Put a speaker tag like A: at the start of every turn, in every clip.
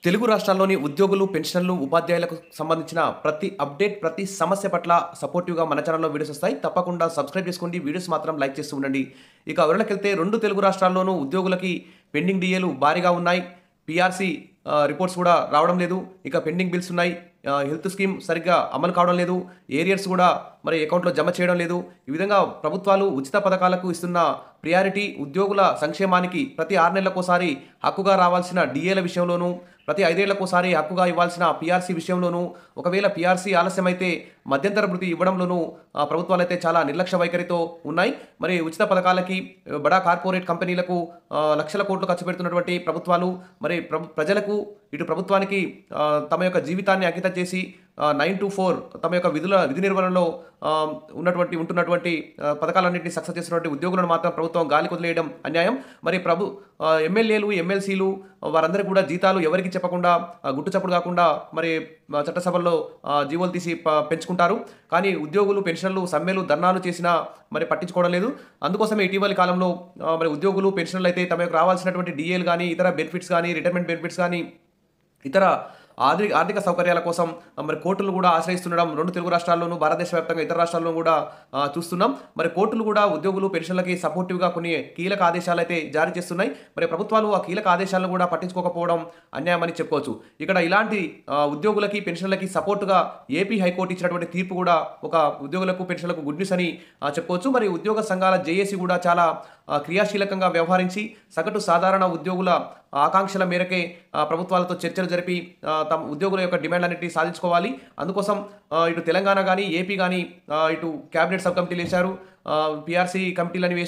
A: తెలుగు రాష్ట్రాల్లోని ఉద్యోగులు, పెన్షనర్లు, ఉపాధ్యాయులకు సంబంధించిన ప్రతి అప్డేట్, ప్రతి సమస్య పట్ల సపోర్టివ్‌గా మన ఛానెల్‌లో వీడియోస్ వస్తాయి. తప్పకుండా సబ్స్క్రైబ్ చేసుకోండి. వీడియోస్ మాత్రం లైక్ చేస్తూ ఉండండి. ఇక వివరాలకెళ్తే 2 తెలుగు రాష్ట్రాల్లోనూ ఉద్యోగులకి పెండింగ్ డీఏలు భారీగా ఉన్నాయి. పీఆర్సీ రిపోర్ట్స్ కూడా రావడం లేదు. ఇక పెండింగ్ బిల్స్ ఉన్నాయి. హెల్త్ స్కీమ్ సరిగ్గా అమలు కావడం లేదు. ఏరియర్స్ కూడా మరి అకౌంట్‌లో జమ చేయడం లేదు. ఈ విధంగా ప్రభుత్వాలు ఉచిత పథకాలకు ఇస్తున్న ప్రియారిటీ ఉద్యోగుల సంక్షేమానికి ప్రతి 6 నెలలకోసారి హక్కుగా రావాల్సిన డీఏల విషయంలోనూ, ప్రతి 5 ఏళ్లకోసారి హక్కుగా ఇవ్వాల్సిన పీఆర్సీ విషయంలోనూ, ఒకవేళ పీఆర్సీ ఆలస్యమైతే మధ్యంతర భృతి ఇవ్వడంలోనూ ప్రభుత్వాలైతే చాలా నిర్లక్ష్య వైఖరితో ఉన్నాయి. మరి ఉచిత పథకాలకి బడా కార్పొరేట్ కంపెనీలకు లక్షల కోట్లు ఖర్చు పెడుతున్నటువంటి ప్రభుత్వాలు మరి ప్రజలకు ఇటు ప్రభుత్వానికి తమ యొక్క జీవితాన్ని అంకితం చేసి 9 to 4 తమ యొక్క విధి నిర్వహణలో ఉంటున్నటువంటి పథకాలన్నింటినీ సక్సెస్ చేస్తున్నటువంటి ఉద్యోగులను మాత్రం ప్రభుత్వం గాలికి వదిలేయడం అన్యాయం. మరి ఎమ్మెల్యేలు, ఎమ్మెల్సీలు వారందరికీ కూడా జీతాలు ఎవరికి చెప్పకుండా గుట్టు చప్పుడు కాకుండా మరి చట్టసభల్లో జీవోలు తీసి పెంచుకుంటారు. కానీ ఉద్యోగులు, పెన్షన్లు సమ్మెలు, ధర్నాలు చేసినా మరి పట్టించుకోవడం లేదు. అందుకోసమే ఇటీవలి కాలంలో మరి ఉద్యోగులు, పెన్షన్లు అయితే తమ యొక్క రావాల్సినటువంటి డీఏలు కానీ, ఇతర బెనిఫిట్స్ కానీ, రిటైర్మెంట్ బెనిఫిట్స్ కానీ, ఇతర ఆర్థిక సౌకర్యాల కోసం మరి కోర్టులు కూడా ఆశ్రయిస్తుండడం 2 తెలుగు రాష్ట్రాల్లోనూ, భారతదేశ వ్యాప్తంగా ఇతర రాష్ట్రాల్లో కూడా చూస్తున్నాం. మరి కోర్టులు కూడా ఉద్యోగులు, పెన్షన్లకి సపోర్టివ్‌గా కొన్ని కీలక ఆదేశాలు అయితే జారీ చేస్తున్నాయి. మరి ప్రభుత్వాలు ఆ కీలక ఆదేశాలను కూడా పట్టించుకోకపోవడం అన్యాయమని చెప్పుకోవచ్చు. ఇక్కడ ఇలాంటి ఉద్యోగులకి, పెన్షన్లకి సపోర్టుగా ఏపీ హైకోర్టు ఇచ్చినటువంటి తీర్పు కూడా ఒక ఉద్యోగులకు, పెన్షన్లకు గుడ్ న్యూస్ అని చెప్పుకోవచ్చు. మరి ఉద్యోగ సంఘాల జేఏసీ కూడా చాలా క్రియాశీలకంగా వ్యవహరించి సగటు సాధారణ ఉద్యోగుల ఆకాంక్షల మేరకే ప్రభుత్వాలతో చర్చలు జరిపి తమ ఉద్యోగుల యొక్క డిమాండ్లన్నింటినీ సాధించుకోవాలి. అందుకోసం ఇటు తెలంగాణ కానీ, ఏపీ కానీ ఇటు క్యాబినెట్ సబ్ కమిటీలు వేశారు. పీఆర్సీ కమిటీలని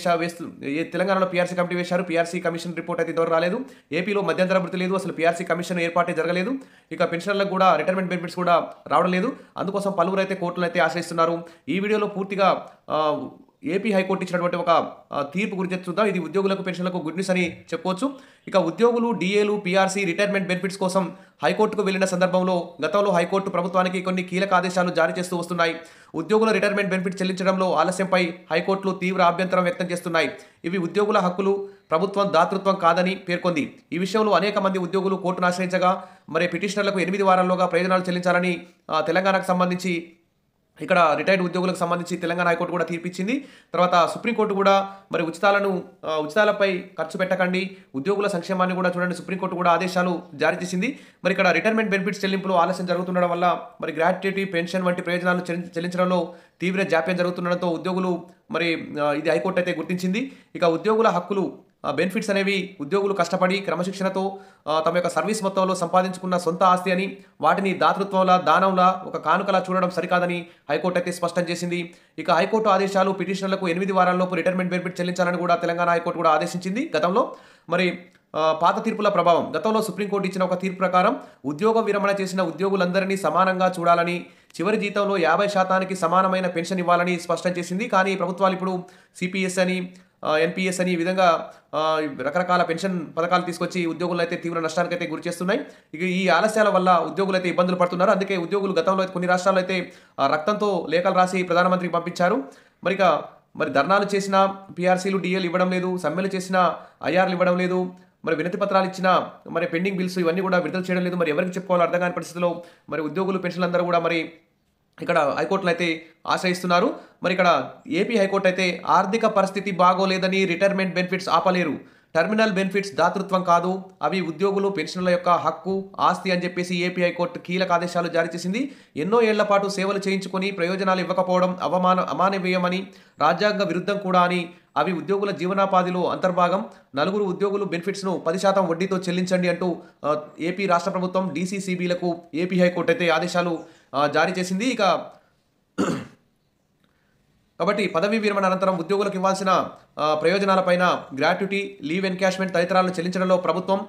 A: తెలంగాణలో పీఆర్సీ కమిటీ వేశారు. పీఆర్సీ కమిషన్ రిపోర్ట్ అయితే ఇంతవరకు రాలేదు. ఏపీలో మధ్యంతర భృతి లేదు. అసలు పీఆర్సీ కమిషన్ ఏర్పాటే జరగలేదు. ఇక పెన్షన్లకు కూడా రిటైర్మెంట్ బెనిఫిట్స్ కూడా రావడం లేదు. అందుకోసం పలువురు అయితే కోర్టులను అయితే ఆశ్రయిస్తున్నారు. ఈ వీడియోలో పూర్తిగా ఏపీ హైకోర్టు ఇచ్చినటువంటి ఒక తీర్పు గురించి చూద్దాం. ఇది ఉద్యోగులకు, పెన్షన్లకు గుడ్ న్యూస్ అని చెప్పుకోవచ్చు. ఇక ఉద్యోగులు డీఏలు, పీఆర్సీ, రిటైర్మెంట్ బెనిఫిట్స్ కోసం హైకోర్టుకు వెళ్లిన సందర్భంలో గతంలో హైకోర్టు ప్రభుత్వానికి కొన్ని కీలక ఆదేశాలు జారీ చేస్తూ వస్తున్నాయి. ఉద్యోగుల రిటైర్మెంట్ బెనిఫిట్ చెల్లించడంలో ఆలస్యంపై హైకోర్టులు తీవ్ర అభ్యంతరం వ్యక్తం చేస్తున్నాయి. ఇవి ఉద్యోగుల హక్కులు, ప్రభుత్వం దాతృత్వం కాదని పేర్కొంది. ఈ విషయంలో అనేక మంది ఉద్యోగులు కోర్టును ఆశ్రయించగా మరి పిటిషనర్లకు 8 వారాల్లోగా ప్రయోజనాలు చెల్లించాలని తెలంగాణకు సంబంధించి ఇక్కడ రిటైర్డ్ ఉద్యోగులకు సంబంధించి తెలంగాణ హైకోర్టు కూడా తీర్పిచ్చింది. తర్వాత సుప్రీంకోర్టు కూడా మరి ఉచితాలపై ఖర్చు పెట్టకండి, ఉద్యోగుల సంక్షేమాన్ని కూడా చూడండి, సుప్రీంకోర్టు కూడా ఆదేశాలు జారీ చేసింది. మరి ఇక్కడ రిటైర్మెంట్ బెనిఫిట్స్ చెల్లింపులు ఆలస్యం జరుగుతుండడం వల్ల మరి గ్రాట్యుటీ, పెన్షన్ వంటి ప్రయోజనాలు చెల్లించడంలో తీవ్ర జాప్యం జరుగుతుండడంతో ఉద్యోగులు మరి ఇది హైకోర్టు అయితే గుర్తించింది. ఇక ఉద్యోగుల హక్కులు, బెనిఫిట్స్ అనేవి ఉద్యోగులు కష్టపడి క్రమశిక్షణతో తమ యొక్క సర్వీస్ మొత్తంలో సంపాదించుకున్న సొంత ఆస్తి అని, వాటిని దాతృత్వంలా, దానంలా, ఒక కానుకలా చూడడం సరికాదని హైకోర్టు అయితే స్పష్టం చేసింది. ఇక హైకోర్టు ఆదేశాలు పిటిషనర్లకు 8 వారాల్లోపు రిటైర్మెంట్ బెనిఫిట్ చెల్లించాలని కూడా తెలంగాణ హైకోర్టు కూడా ఆదేశించింది గతంలో. మరి పాత తీర్పుల ప్రభావం, గతంలో సుప్రీంకోర్టు ఇచ్చిన ఒక తీర్పు ప్రకారం ఉద్యోగ విరమణ చేసిన ఉద్యోగులందరినీ సమానంగా చూడాలని, చివరి జీతంలో 50% సమానమైన పెన్షన్ ఇవ్వాలని స్పష్టం చేసింది. కానీ ప్రభుత్వాలు ఇప్పుడు సిపిఎస్ అని, ఎన్పిఎస్ అని ఈ విధంగా రకరకాల పెన్షన్ పథకాలు తీసుకొచ్చి ఉద్యోగులను అయితే తీవ్ర నష్టానికి అయితే గురి చేస్తున్నాయి. ఇక ఈ ఆలస్యాల వల్ల ఉద్యోగులు అయితే ఇబ్బందులు పడుతున్నారు. అందుకే ఉద్యోగులు గతంలో కొన్ని రాష్ట్రాల్లో అయితే రక్తంతో లేఖలు రాసి ప్రధానమంత్రికి పంపించారు. మరి ధర్నాలు చేసిన పీఆర్సీలు, డీఏలు ఇవ్వడం లేదు, సమ్మెలు చేసిన ఐఆర్లు ఇవ్వడం లేదు, మరి వినతి పత్రాలు ఇచ్చిన మరి పెండింగ్ బిల్స్ ఇవన్నీ కూడా విడుదల చేయడం లేదు. మరి ఎవరికి చెప్పుకోవాలో అర్థం కాని పరిస్థితిలో మరి ఉద్యోగులు, పెన్షన్లందరూ కూడా మరి ఇక్కడ హైకోర్టును అయితే ఆశ్రయిస్తున్నారు. మరి ఇక్కడ ఏపీ హైకోర్టు అయితే ఆర్థిక పరిస్థితి బాగోలేదని రిటైర్మెంట్ బెనిఫిట్స్ ఆపలేరు, టర్మినల్ బెనిఫిట్స్ దాతృత్వం కాదు, అవి ఉద్యోగులు, పెన్షన్ల యొక్క హక్కు, ఆస్తి అని చెప్పేసి ఏపీ హైకోర్టు కీలక ఆదేశాలు జారీ చేసింది. ఎన్నో ఏళ్ల పాటు సేవలు చేయించుకొని ప్రయోజనాలు ఇవ్వకపోవడం అమానవీయమని, రాజ్యాంగ విరుద్ధం కూడా అని, అవి ఉద్యోగుల జీవనోపాధిలో అంతర్భాగం, నలుగురు ఉద్యోగులు బెనిఫిట్స్ను 10% వడ్డీతో చెల్లించండి అంటూ ఏపీ రాష్ట్ర ప్రభుత్వం, డీసీసీబీలకు ఏపీ హైకోర్టు అయితే ఆదేశాలు జారీ చేసింది. ఇక కాబట్టి పదవీ విరమణ అనంతరం ఉద్యోగులకు ఇవ్వాల్సిన ప్రయోజనాలపైన గ్రాట్యుటీ, లీవ్ ఎన్కాష్మెంట్ తదితరాలను చెల్లించడంలో ప్రభుత్వం,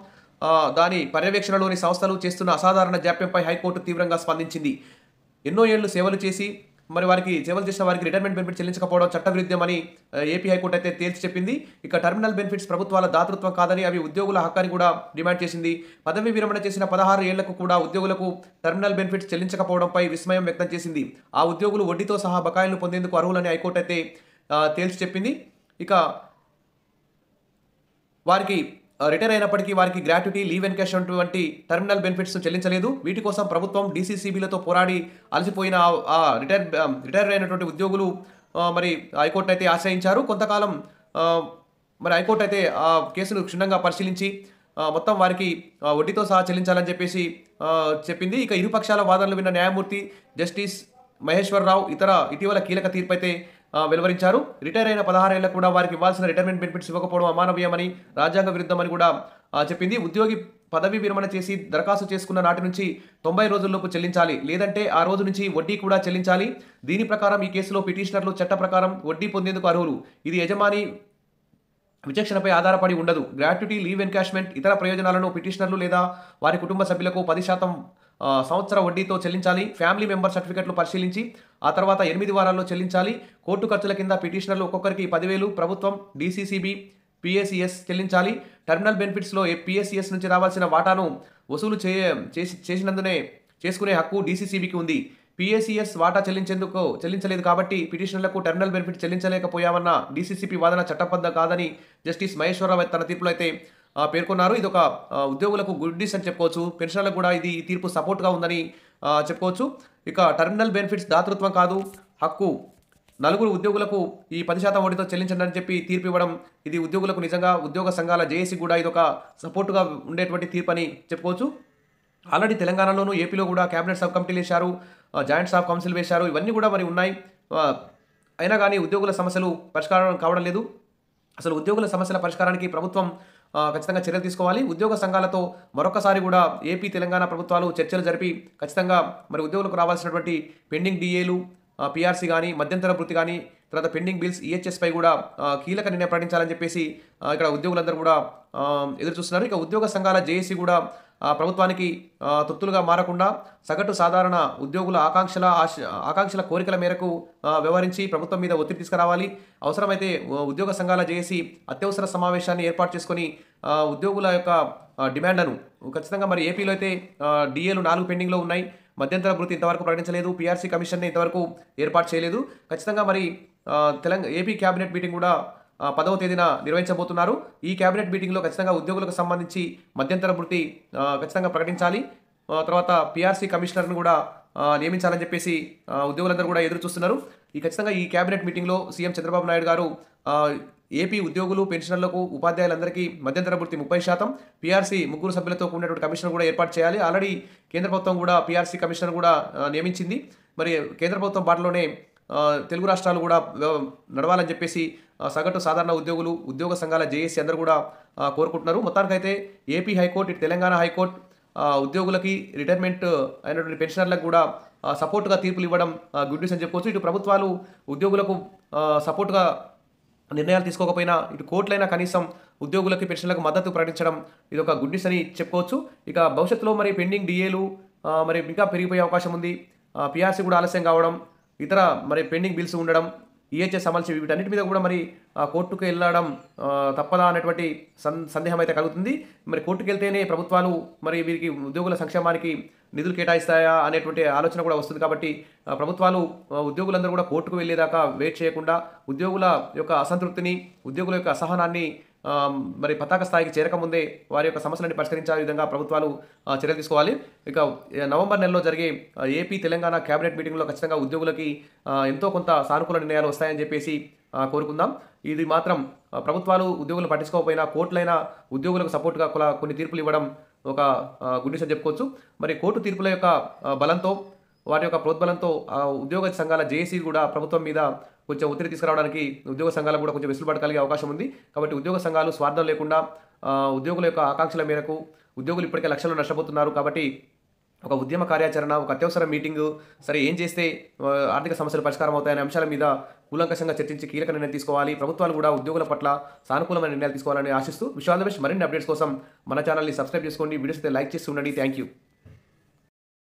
A: దాని పర్యవేక్షణలోని సంస్థలు చేస్తున్న అసాధారణ జాప్యంపై హైకోర్టు తీవ్రంగా స్పందించింది. ఎన్నో ఏళ్లు సేవలు చేసి మరి సేవలు చేసిన వారికి రిటైర్మెంట్ బెనిఫిట్ చెల్లించకపోవడం చట్టవిరుద్ధమని ఏపీ హైకోర్టు అయితే తేల్చి చెప్పింది. ఇక టర్మినల్ బెనిఫిట్స్ ప్రభుత్వాల దాతృత్వం కాదని, అవి ఉద్యోగుల హక్కని కూడా డిమాండ్ చేసింది. పదవీ విరమణ చేసిన 16 ఏళ్లకు కూడా ఉద్యోగులకు టర్మినల్ బెనిఫిట్స్ చెల్లించకపోవడంపై విస్మయం వ్యక్తం చేసింది. ఆ ఉద్యోగులు వడ్డీతో సహా బకాయిలను పొందేందుకు అర్హులని హైకోర్టు అయితే తేల్చి చెప్పింది. ఇక వారికి రిటైర్ అయినప్పటికీ వారికి గ్రాట్యుటీ, లీవ్ ఎన్కాష్మెంట్ వంటి టర్మినల్ బెనిఫిట్స్ చెల్లించలేదు. వీటి కోసం ప్రభుత్వం డీసీసీబీలతో పోరాడి అలసిపోయిన రిటైర్ అయినటువంటి ఉద్యోగులు మరి హైకోర్టును అయితే ఆశ్రయించారు. కొంతకాలం మరి హైకోర్టు అయితే ఆ కేసును క్షుణ్ణంగా పరిశీలించి మొత్తం వారికి వడ్డీతో సహా చెల్లించాలని చెప్పేసి చెప్పింది. ఇక ఇరుపక్షాల వాదనలు విన్న న్యాయమూర్తి జస్టిస్ మహేశ్వరరావు ఇటీవల కీలక తీర్పు అయితే వెలువరించారు. రిటైర్ అయిన 16 ఏళ్లకు కూడా వారికి ఇవ్వాల్సిన రిటైర్మెంట్ బెనిఫిట్స్ ఇవ్వకపోవడం అమానవీయమని, రాజ్యాంగ విరుద్ధమని కూడా చెప్పింది. ఉద్యోగి పదవి విరమణ చేసి దరఖాస్తు చేసుకున్న నాటి నుంచి 90 రోజుల్లోపు చెల్లించాలి, లేదంటే ఆ రోజు నుంచి వడ్డీ కూడా చెల్లించాలి. దీని ప్రకారం ఈ కేసులో పిటిషనర్లు చట్ట ప్రకారం వడ్డీ పొందేందుకు అర్హులు. ఇది యజమాని విచక్షణపై ఆధారపడి ఉండదు. గ్రాట్యుటీ, లీవ్ ఎన్కాష్మెంట్, ఇతర ప్రయోజనాలను పిటిషనర్లు లేదా వారి కుటుంబ సభ్యులకు 10% సంవత్సర వడ్డీతో చెల్లించాలి. ఫ్యామిలీ మెంబర్ సర్టిఫికెట్లు పరిశీలించి ఆ తర్వాత 8 వారాల్లో చెల్లించాలి. కోర్టు ఖర్చుల కింద పిటిషనర్లు ఒక్కొక్కరికి 10,000 ప్రభుత్వం, డీసీసీబీ, పిఎస్ఈఎస్ చెల్లించాలి. టర్మినల్ బెనిఫిట్స్లో పిఎస్ఈఎస్ నుంచి రావాల్సిన వాటాను వసూలు చేసినందునే చేసుకునే హక్కు డీసీసీబీకి ఉంది. పిఎస్ఈఎస్ వాటా చెల్లించలేదు కాబట్టి పిటిషనర్లకు టర్మినల్ బెనిఫిట్ చెల్లించలేకపోయామన్న డీసీసీపీ వాదన చట్టబద్ధం కాదని జస్టిస్ మహేశ్వరరావు తన తీర్పులో అయితే పేర్కొన్నారు. ఇది ఒక ఉద్యోగులకు గుడ్ న్యూస్ అని చెప్పుకోవచ్చు. పెన్షనర్లకు కూడా ఈ తీర్పు సపోర్ట్గా ఉందని చెప్పుకోవచ్చు. ఇక టర్మినల్ బెనిఫిట్స్ దాతృత్వం కాదు, హక్కు. 4 ఉద్యోగులకు ఈ 10% వడ్డీతో చెల్లించండి అని చెప్పి తీర్పు ఇవ్వడం ఇది ఉద్యోగులకు నిజంగా ఉద్యోగ సంఘాల జేఏసీ కూడా ఇది ఒక సపోర్టుగా ఉండేటువంటి తీర్పు అని చెప్పుకోవచ్చు. ఆల్రెడీ తెలంగాణలోనూ, ఏపీలో కూడా క్యాబినెట్ సబ్ కమిటీలు వేశారు, జాయింట్ స్టాఫ్ కౌన్సిల్ వేశారు. ఇవన్నీ కూడా మరి ఉన్నాయి. అయినా కానీ ఉద్యోగుల సమస్యలు పరిష్కారం కావడం లేదు. అసలు ఉద్యోగుల సమస్యల పరిష్కారానికి ప్రభుత్వం ఖచ్చితంగా చర్యలు తీసుకోవాలి. ఉద్యోగ సంఘాలతో మరొకసారి కూడా ఏపీ, తెలంగాణ ప్రభుత్వాలు చర్చలు జరిపి ఖచ్చితంగా మరి ఉద్యోగులకు రావాల్సినటువంటి పెండింగ్ డిఏలు, పీఆర్సీ కానీ, మధ్యంతర వృత్తి కానీ, తర్వాత పెండింగ్ బిల్స్, ఈహెచ్ఎస్పై కూడా కీలక నిర్ణయం ప్రకటించాలని చెప్పేసి ఇక్కడ ఉద్యోగులందరూ కూడా ఎదురు చూస్తున్నారు. ఇక ఉద్యోగ సంఘాల జేఏసీ కూడా ప్రభుత్వానికి తొత్తులుగా మారకుండా సగటు సాధారణ ఉద్యోగుల ఆకాంక్షల కోరికల మేరకు వ్యవహరించి ప్రభుత్వం మీద ఒత్తిడి తీసుకురావాలి. అవసరమైతే ఉద్యోగ సంఘాల జేఏసీ అత్యవసర సమావేశాన్ని ఏర్పాటు చేసుకొని ఉద్యోగుల యొక్క డిమాండ్లను ఖచ్చితంగా మరి ఏపీలో అయితే డిఏలు 4 పెండింగ్లో ఉన్నాయి. మధ్యంతర వృత్తి ఇంతవరకు ప్రకటించలేదు. పీఆర్సీ కమిషన్ని ఇంతవరకు ఏర్పాటు చేయలేదు. ఖచ్చితంగా మరి ఏపీ క్యాబినెట్ మీటింగ్ కూడా 10వ తేదీన నిర్వహించబోతున్నారు. ఈ క్యాబినెట్ మీటింగ్లో ఖచ్చితంగా ఉద్యోగులకు సంబంధించి మధ్యంతర వృత్తి ఖచ్చితంగా ప్రకటించాలి. తర్వాత పీఆర్సీ కమిషనర్ను కూడా నియమించాలని చెప్పేసి ఉద్యోగులందరూ కూడా ఎదురు చూస్తున్నారు. ఖచ్చితంగా ఈ క్యాబినెట్ మీటింగ్లో సీఎం చంద్రబాబు నాయుడు గారు ఏపీ ఉద్యోగులు, పెన్షనర్లకు, ఉపాధ్యాయులందరికీ మధ్యంతర వృత్తి 30%, పీఆర్సీ 3 సభ్యులతో కూడినటువంటి కమిషనర్ కూడా ఏర్పాటు చేయాలి. ఆల్రెడీ కేంద్ర ప్రభుత్వం కూడా పీఆర్సీ కమిషనర్ కూడా నియమించింది. మరి కేంద్ర ప్రభుత్వం బాటలోనే తెలుగు రాష్ట్రాలు కూడా నడవాలని చెప్పేసి సగటు సాధారణ ఉద్యోగులు, ఉద్యోగ సంఘాల జేఏసీ అందరూ కూడా కోరుకుంటున్నారు. మొత్తానికైతే ఏపీ హైకోర్టు, ఇటు తెలంగాణ హైకోర్టు ఉద్యోగులకి, రిటైర్మెంట్ అయినటువంటి పెన్షనర్లకు కూడా సపోర్టుగా తీర్పులు ఇవ్వడం గుడ్ న్యూస్ అని చెప్పుకోవచ్చు. ఇటు ప్రభుత్వాలు ఉద్యోగులకు సపోర్టుగా నిర్ణయాలు తీసుకోకపోయినా ఇటు కోర్టులైనా కనీసం ఉద్యోగులకి, పెన్షన్లకు మద్దతు ప్రకటించడం ఇది ఒక గుడ్ న్యూస్ అని చెప్పుకోవచ్చు. ఇక భవిష్యత్తులో మరి పెండింగ్ డిఏలు మరి ఇంకా పెరిగిపోయే అవకాశం ఉంది. పీఆర్సీ కూడా ఆలస్యం కావడం, ఇతర మరి పెండింగ్ బిల్స్ ఉండడం, ఈహెచ్ఎస్ అమలు వీటన్నిటి మీద కూడా మరి కోర్టుకు వెళ్ళడం తప్పదా అనేటువంటి సందేహం అయితే కలుగుతుంది. మరి కోర్టుకు వెళ్తేనే ప్రభుత్వాలు మరి వీరికి ఉద్యోగుల సంక్షేమానికి నిధులు కేటాయిస్తాయా అనేటువంటి ఆలోచన కూడా వస్తుంది. కాబట్టి ప్రభుత్వాలు ఉద్యోగులందరూ కూడా కోర్టుకు వెళ్ళేదాకా వెయిట్ చేయకుండా ఉద్యోగుల యొక్క అసంతృప్తిని, ఉద్యోగుల యొక్క అసహనాన్ని మరి పతాక స్థాయికి చేరకముందే వారి యొక్క సమస్యలను పరిష్కరించే విధంగా ప్రభుత్వాలు చర్యలు తీసుకోవాలి. ఇక నవంబర్ నెలలో జరిగే ఏపీ, తెలంగాణ క్యాబినెట్ మీటింగ్లో ఖచ్చితంగా ఉద్యోగులకి ఎంతో కొంత సానుకూల నిర్ణయాలు వస్తాయని చెప్పేసి కోరుకుందాం. ఇది మాత్రం ప్రభుత్వాలు ఉద్యోగులు పట్టించుకోకపోయినా కోర్టులైనా ఉద్యోగులకు సపోర్ట్గా కొన్ని తీర్పులు ఇవ్వడం ఒక గుడ్ న్యూస్ అని చెప్పుకోవచ్చు. మరి కోర్టు తీర్పుల యొక్క బలంతో, వాటి యొక్క ప్రోద్బలంతో ఉద్యోగ సంఘాల జేఏసీ కూడా ప్రభుత్వం మీద కొంచెం ఒత్తిడి తీసుకురావడానికి ఉద్యోగ సంఘాలకు కూడా కొంచెం వెసులుబాటు కలిగే అవకాశం ఉంది. కాబట్టి ఉద్యోగ సంఘాలు స్వార్థం లేకుండా ఉద్యోగుల యొక్క ఆకాంక్షల మేరకు, ఉద్యోగులు ఇప్పటికే లక్షలు నష్టపోతున్నారు కాబట్టి ఒక ఉద్యమ కార్యాచరణ, ఒక అత్యవసర మీటింగు, సరే ఏం చేస్తే ఆర్థిక సమస్యలు పరిష్కారం అవుతాయనే అంశాల మీద కూలంకషంగా చర్చించి కీలక నిర్ణయం తీసుకోవాలి. ప్రభుత్వాలు కూడా ఉద్యోగుల పట్ల సానుకూలమైన నిర్ణయాలు తీసుకోవాలని ఆశిస్తూ, విష్ ఆల్ ది బెస్ట్. మరిన్ని అప్డేట్స్ కోసం మన ఛానల్ని సబ్స్క్రైబ్ చేసుకోండి. వీడియోస్ అయితే లైక్ చేసి ఉండండి. Thank you.